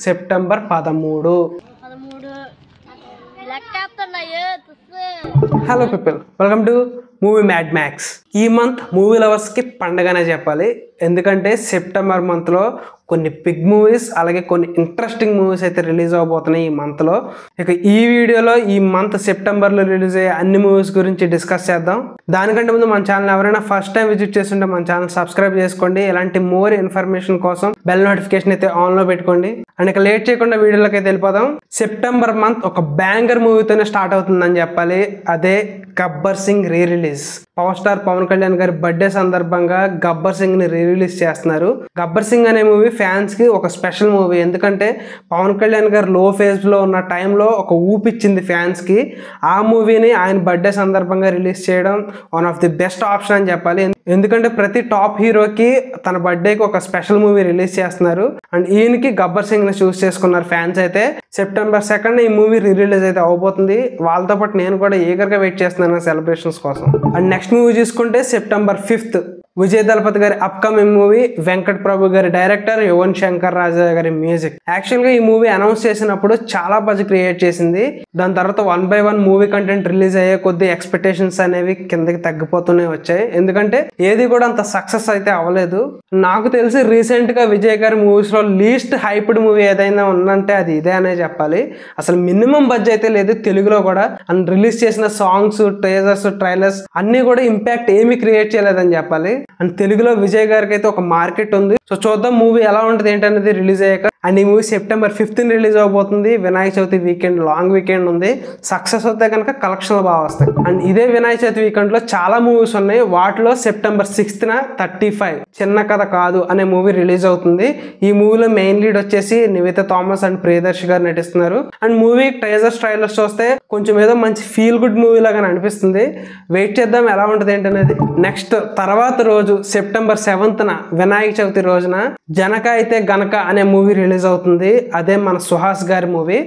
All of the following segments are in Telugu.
September 13. Hello people, welcome to movie mad max. ఈ మంత్ మూవీ లవర్స్కి పండగనే చెప్పాలి. ఎందుకంటే సెప్టెంబర్ మంత్లో కొన్ని బిగ్ మూవీస్ అలాగే కొన్ని ఇంట్రెస్టింగ్ మూవీస్ అయితే రిలీజ్ అవబోతున్నాయి ఈ మంత్లో. ఇక ఈ వీడియోలో ఈ మంత్ సెప్టెంబర్లో రిలీజ్ అయ్యే అన్ని మూవీస్ గురించి డిస్కస్ చేద్దాం. దానికంటే ముందు మన ఛానల్ ఎవరైనా ఫస్ట్ టైం విజిట్ చేస్తుంటే మన ఛానల్ సబ్స్క్రైబ్ చేసుకోండి. ఇలాంటి మోర్ ఇన్ఫర్మేషన్ కోసం బెల్ నోటిఫికేషన్ అయితే ఆన్లో పెట్టుకోండి. అండ్ ఇక లేట్ చేయకుండా వీడియోలోకి అయితే వెళ్ళిపోదాం. సెప్టెంబర్ మంత్ ఒక బ్యాంగర్ మూవీతోనే స్టార్ట్ అవుతుందని చెప్పాలి. అదే Gabbar Singh re release. Power star Pawan Kalyan గారి బర్త్డే సందర్భంగా గబ్బర్ సింగ్ ని రీ రిలీజ్ చేస్తున్నారు. గబ్బర్ సింగ్ అనే మూవీ ఫ్యాన్స్ కి ఒక స్పెషల్ మూవీ. ఎందుకంటే పవన్ కళ్యాణ్ గారు లో ఫేజ్ లో ఉన్న టైంలో ఒక ఊపిచ్చింది ఫ్యాన్స్ కి. ఆ మూవీని ఆయన బర్త్డే సందర్భంగా రిలీజ్ చేయడం one of the best option అని చెప్పాలి. ఎందుకంటే ప్రతి టాప్ హీరోకి తన బర్త్డేకి ఒక స్పెషల్ మూవీ రిలీజ్ చేస్తున్నారు. అండ్ ఈయనకి గబ్బర్ సింగ్ ని చూస్ చేసుకున్నారు ఫ్యాన్స్ అయితే. సెప్టెంబర్ 2 ఈ మూవీ రీ రిలీజ్ అయితే అవబోతుంది. వాళ్ళతో పాటు నేను కూడా ఈగర్గా వెయిట్ చేస్తున్నాను సెలబ్రేషన్స్ కోసం. అండ్ నెక్స్ట్ మూవీ చూసుకుంటే సెప్టెంబర్ 5 విజయ్ దళపతి గారి అప్కమింగ్ మూవీ, వెంకట్ ప్రభు గారి డైరెక్టర్, యువన్ శంకర్ రాజా గారి మ్యూజిక్. యాక్చువల్ గా ఈ మూవీ అనౌన్స్ చేసినప్పుడు చాలా బజ్ క్రియేట్ చేసింది. దాని తర్వాత 1 by 1 మూవీ కంటెంట్ రిలీజ్ అయ్యే కొద్ది ఎక్స్పెక్టేషన్స్ అనేవి కిందకి తగ్గిపోతూనే వచ్చాయి. ఎందుకంటే ఏది కూడా అంత సక్సెస్ అయితే అవ్వలేదు. నాకు తెలిసి రీసెంట్ గా విజయ్ గారి మూవీస్ లో లీస్ట్ హైప్డ్ మూవీ ఏదైనా ఉందంటే అది ఇదే అనే చెప్పాలి. అసలు మినిమం బడ్జెట్ అయితే లేదు తెలుగులో కూడా. అండ్ రిలీజ్ చేసిన సాంగ్స్, ట్రేజర్స్, ట్రైలర్స్ అన్ని కూడా ఇంపాక్ట్ ఏమీ క్రియేట్ చేయలేదని చెప్పాలి. అండ్ తెలుగులో విజయ్ గారికి అయితే ఒక మార్కెట్ ఉంది. సో చూద్దాం మూవీ ఎలా ఉంటుంది ఏంటనేది రిలీజ్ అయ్యాక. అండ్ ఈ మూవీ సెప్టెంబర్ 5 రిలీజ్ అవబోతుంది. Vinayaka Chavithi weekend, long weekend ఉంది. సక్సెస్ వస్తే కనుక కలెక్షన్లు బాగా వస్తాయి. అండ్ ఇదే వినాయక చవితి వీకెండ్ లో చాలా మూవీస్ ఉన్నాయి. వాటిలో సెప్టెంబర్ 6న 35 చిన్న కథ కాదు అనే మూవీ రిలీజ్ అవుతుంది. ఈ మూవీలో మెయిన్ లీడ్ వచ్చేసి నివేతా థామస్ అండ్ ప్రియదర్శి గారు నటిస్తున్నారు. అండ్ మూవీ ట్రైలర్స్ చూస్తే కొంచెం ఏదో మంచి ఫీల్ గుడ్ మూవీ లాగా అనిపిస్తుంది. వెయిట్ చేద్దాం ఎలా ఉంటుంది ఏంటనేది. నెక్స్ట్ తర్వాత రోజు సెప్టెంబర్ 7న వినాయక చవితి రోజున జనక అయితే గనక అనే మూవీ రిలీజ్ అవుతుంది. అదే మన సుహాస్ గారి మూవీ.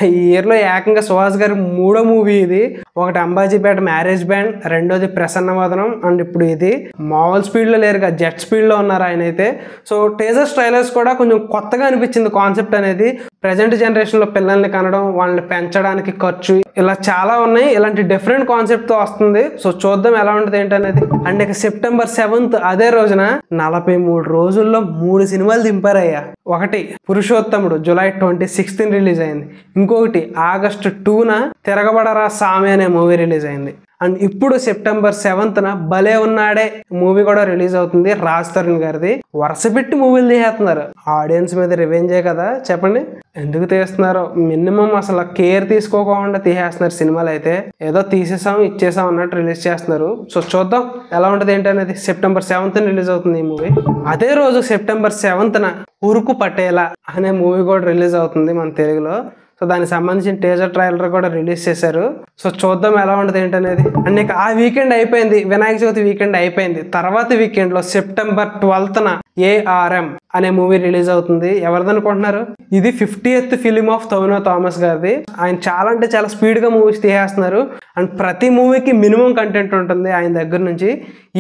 ఈ ఇయర్ లో ఏకంగా సుహాస్ గారి 3వ మూవీ ఇది. ఒకటి అంబాజీపేట మ్యారేజ్ బ్యాండ్, రెండోది ప్రసన్నవదనం, అండ్ ఇప్పుడు ఇది. మామూలు స్పీడ్ లో లేరుగా, జెట్ స్పీడ్ లో ఉన్నారు ఆయన అయితే. సో టేజర్స్ ట్రైలర్స్ కూడా కొంచెం కొత్తగా అనిపించింది కాన్సెప్ట్ అనేది. ప్రజెంట్ జనరేషన్ లో పిల్లల్ని కనడం, వాళ్ళని పెంచడానికి ఖర్చు, ఇలా చాలా ఉన్నాయి. ఇలాంటి డిఫరెంట్ కాన్సెప్ట్ తో వస్తుంది. సో చూద్దాం ఎలా ఉంటుంది ఏంటనేది. అండ్ ఇక సెప్టెంబర్ 7 అదే రోజున 43 రోజుల్లో 3 సినిమాలు దింపారయ్యా. ఒకటి పురుషోత్తముడు జూలై 26 రిలీజ్ అయింది. ఇంకొకటి ఆగస్టు 2న తిరగబడరా సామి అనే మూవీ రిలీజ్ అయింది. అండ్ ఇప్పుడు సెప్టెంబర్ 7న భలే ఉన్నాడే మూవీ కూడా రిలీజ్ అవుతుంది. రాజ్ తరుణ్ గారిది. వరుస పెట్టి మూవీలు తీసేస్తున్నారు. ఆడియన్స్ మీద రివెంజే కదా చెప్పండి. ఎందుకు తీస్తున్నారు? మినిమం అసలు కేర్ తీసుకోకుండా తీసేస్తున్నారు సినిమాలు అయితే. ఏదో తీసేసాం ఇచ్చేసాం అన్నట్టు రిలీజ్ చేస్తున్నారు. సో చూద్దాం ఎలా ఉంటుంది ఏంటనేది. సెప్టెంబర్ 7న రిలీజ్ అవుతుంది ఈ మూవీ. అదే రోజు సెప్టెంబర్ 7న ఉరుకు పటేలా అనే మూవీ కూడా రిలీజ్ అవుతుంది మన తెలుగులో. సో దానికి సంబంధించిన టీజర్ ట్రైలర్ కూడా రిలీజ్ చేశారు. సో చూద్దాం ఎలా ఉంటుంది ఏంటనేది. అండ్ ఇక ఆ వీకెండ్ అయిపోయింది, వినాయక చవితి వీకెండ్ అయిపోయింది. తర్వాత వీకెండ్ లో సెప్టెంబర్ 12న ARM అనే మూవీ రిలీజ్ అవుతుంది. ఎవరిది అనుకుంటున్నారు? ఇది 50th film of Tovino Thomas గారిది. ఆయన చాలా అంటే చాలా స్పీడ్ గా మూవీస్ తీసేస్తున్నారు. అండ్ ప్రతి మూవీకి మినిమం కంటెంట్ ఉంటుంది ఆయన దగ్గర నుంచి.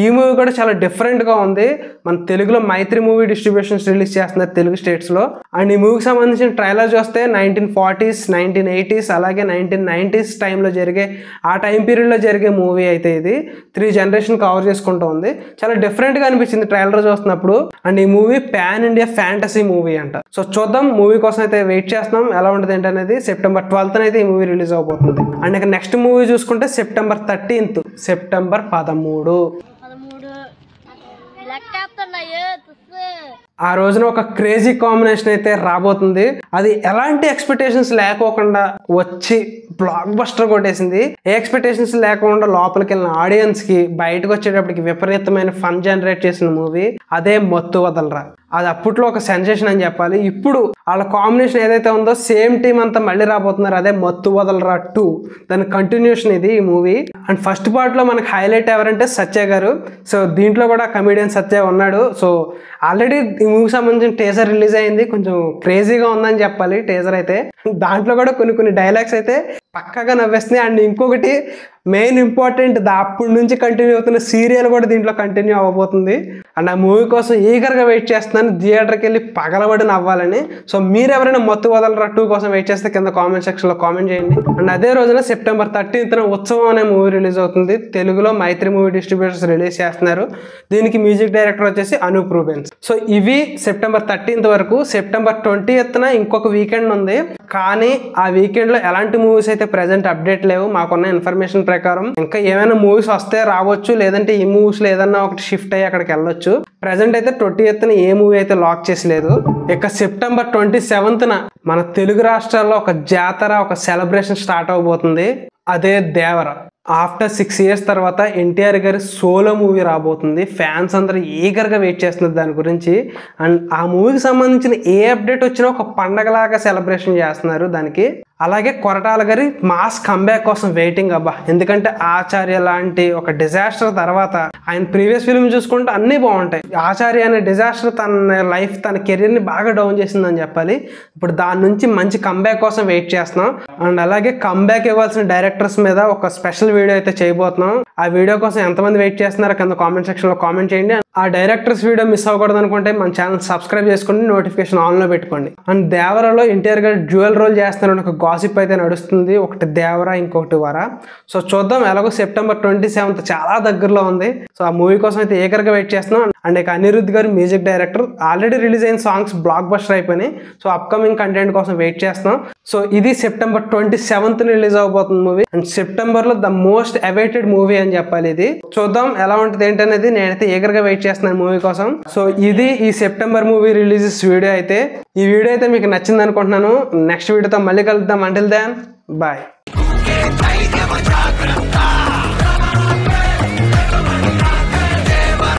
ఈ మూవీ కూడా చాలా డిఫరెంట్ గా ఉంది. మన తెలుగులో మైత్రి మూవీ డిస్ట్రిబ్యూషన్స్ రిలీజ్ చేస్తున్నారు తెలుగు స్టేట్స్ లో. అండ్ ఈ మూవీకి సంబంధించిన ట్రైలర్ చూస్తే 1940s, 1980s అలాగే 1990s టైంలో జరిగే, ఆ టైం పీరియడ్ లో జరిగే మూవీ అయితే ఇది. 3 జనరేషన్ కవర్ చేసుకుంటూ ఉంది. చాలా డిఫరెంట్ గా అనిపించింది ట్రైలర్ చూస్తున్నప్పుడు. అండ్ ఈ movie pan India fantasy movie అంట. సో చూద్దాం, మూవీ కోసం అయితే వెయిట్ చేస్తున్నాం ఎలా ఉంటుంది ఏంటనేది. సెప్టెంబర్ 12న అయితే ఈ మూవీ రిలీజ్ అవబోతుంది. అండ్ ఇక నెక్స్ట్ మూవీ చూసుకుంటే సెప్టెంబర్ 13 సెప్టెంబర్ 13 ఆ రోజున ఒక క్రేజీ కాంబినేషన్ అయితే రాబోతుంది. అది ఎలాంటి ఎక్స్పెక్టేషన్స్ లేకోకుండా వచ్చి బ్లాక్ బస్టర్ కొట్టేసింది. ఏ ఎక్స్పెక్టేషన్స్ లేకుండా లోపలికి వెళ్ళిన ఆడియన్స్ కి బయటకు వచ్చేటప్పటికి విపరీతమైన ఫన్ జనరేట్ చేసిన మూవీ అదే మత్తు వదలరా. అది అప్పట్లో ఒక సెన్సేషన్ అని చెప్పాలి. ఇప్పుడు వాళ్ళ కాంబినేషన్ ఏదైతే ఉందో సేమ్ టీం అంతా మళ్ళీ రాబోతున్నారు. అదే మత్తు వదలరా 2 దాని కంటిన్యూషన్ ఇది ఈ మూవీ. అండ్ ఫస్ట్ పార్ట్ లో మనకి హైలైట్ ఎవరంటే సత్య గారు. సో దీంట్లో కూడా కమెడియన్ సత్య ఉన్నాడు. సో ఆల్రెడీ ఈ మూవీకి సంబంధించిన టీజర్ రిలీజ్ అయింది. కొంచెం క్రేజీగా ఉందని చెప్పాలి టీజర్ అయితే. దాంట్లో కూడా కొన్ని డైలాగ్స్ అయితే పక్కాగా నవ్వేస్తున్నాయి. అండ్ ఇంకొకటి మెయిన్ ఇంపార్టెంట్ అప్పటి నుంచి కంటిన్యూ అవుతున్న సీరియల్ కూడా దీంట్లో కంటిన్యూ అవ్వబోతుంది. అండ్ ఆ మూవీ కోసం ఈగర్గా వెయిట్ చేస్తున్నాను, థియేటర్కి వెళ్ళి పగలబడి నవ్వాలని. సో మీరు ఎవరైనా మత్తు వదలరా 2 కోసం వెయిట్ చేస్తే కింద కామెంట్ సెక్షన్లో కామెంట్ చేయండి. అండ్ అదే రోజున సెప్టెంబర్ 13th ఉత్సవం అనే మూవీ రిలీజ్ అవుతుంది. తెలుగులో మైత్రి మూవీ డిస్ట్రిబ్యూటర్స్ రిలీజ్ చేస్తున్నారు. దీనికి మ్యూజిక్ డైరెక్టర్ వచ్చేసి అనూప్ రూబెన్స్. సో ఇవి సెప్టెంబర్ 13th వరకు. సెప్టెంబర్ 20th ఇంకొక వీకెండ్ ఉంది, కానీ ఆ వీకెండ్లో ఎలాంటి మూవీస్ అయితే ప్రెజెంట్ అప్డేట్ లేవు. మాకున్న ఇన్ఫర్మేషన్ ప్రకారం ఇంకా ఏమైనా మూవీస్ వస్తే రావచ్చు, లేదంటే ఈ మూవీస్లో ఏదన్నా ఒకటి షిఫ్ట్ అయ్యి అక్కడికి వెళ్ళొచ్చు. ప్రెజెంట్ అయితే 20th ఏ మూవీ అయితే లాక్ చేసి లేదు. ఇక సెప్టెంబర్ 27th మన తెలుగు రాష్ట్రాల్లో ఒక జాతర, ఒక సెలబ్రేషన్ స్టార్ట్ అవబోతుంది. అదే దేవర. ఆఫ్టర్ 6 years తర్వాత ఎన్టీఆర్ గారి సోలో మూవీ రాబోతుంది. ఫ్యాన్స్ అందరూ ఈగర్గా వెయిట్ చేస్తున్నారు దాని గురించి. అండ్ ఆ మూవీకి సంబంధించిన ఏ అప్డేట్ వచ్చినా ఒక పండగలాగా సెలబ్రేషన్ చేస్తున్నారు దానికి. అలాగే కొరటాల గారి మాస్ కంబ్యాక్ కోసం వెయిటింగ్ అబ్బా. ఎందుకంటే ఆచార్య లాంటి ఒక డిజాస్టర్ తర్వాత ఆయన ప్రీవియస్ ఫిల్మ్ చూసుకుంటే అన్నీ బాగుంటాయి. ఆచార్య అనే డిజాస్టర్ తన లైఫ్, తన కెరీర్ని బాగా డౌన్ చేసిందని చెప్పాలి. ఇప్పుడు దాని నుంచి మంచి కంబ్యాక్ కోసం వెయిట్ చేస్తున్నాం. అండ్ అలాగే కంబ్యాక్ ఇవ్వాల్సిన డైరెక్టర్స్ మీద ఒక స్పెషల్ వీడియో అయితే చేయబోతున్నాం. ఆ వీడియో కోసం ఎంతమంది వెయిట్ చేస్తున్నారో కింద కామెంట్ సెక్షన్లో కామెంట్ చేయండి. ఆ డైరెక్టర్స్ వీడియో మిస్ అవ్వకూడదు అనుకుంటే మన ఛానల్ సబ్స్క్రైబ్ చేసుకోండి, నోటిఫికేషన్ ఆన్లో పెట్టుకోండి. అండ్ దేవరలో ఎన్టీఆర్ గారు డ్యూయల్ రోల్ చేస్తున్నారని ఒక గాసిప్ అయితే నడుస్తుంది. ఒకటి దేవర, ఇంకొకటి వర. సో చూద్దాం. ఎలాగో సెప్టెంబర్ 27th చాలా దగ్గరలో ఉంది. సో ఆ మూవీ కోసం అయితే ఏకర్గా వెయిట్ చేస్తున్నాం. అండ్ ఇక అనిరుద్ధ్ గారు మ్యూజిక్ డైరెక్టర్, ఆల్రెడీ రిలీజ్ అయిన సాంగ్స్ బ్లాక్ బస్టర్ అయిపోయినాయి. సో అప్కమింగ్ కంటెంట్ కోసం వెయిట్ చేస్తున్నాం. సో ఇది సెప్టెంబర్ 27th రిలీజ్ అవబోతుంది మూవీ. అండ్ సెప్టెంబర్లో ద మోస్ట్ అవైటెడ్ మూవీ అని చెప్పాలి ఇది. చూద్దాం ఎలా ఉంటుంది ఏంటనేది. నేనైతే ఏకర్గా వెయిట్ చేస్తున్నాను మూవీ కోసం. సో ఇది ఈ సెప్టెంబర్ మూవీ రిలీజెస్ వీడియో అయితే. ఈ వీడియో అయితే మీకు నచ్చింది అనుకుంటున్నాను. నెక్స్ట్ వీడియోతో మళ్ళీ కలుద్దాం. Until then bye.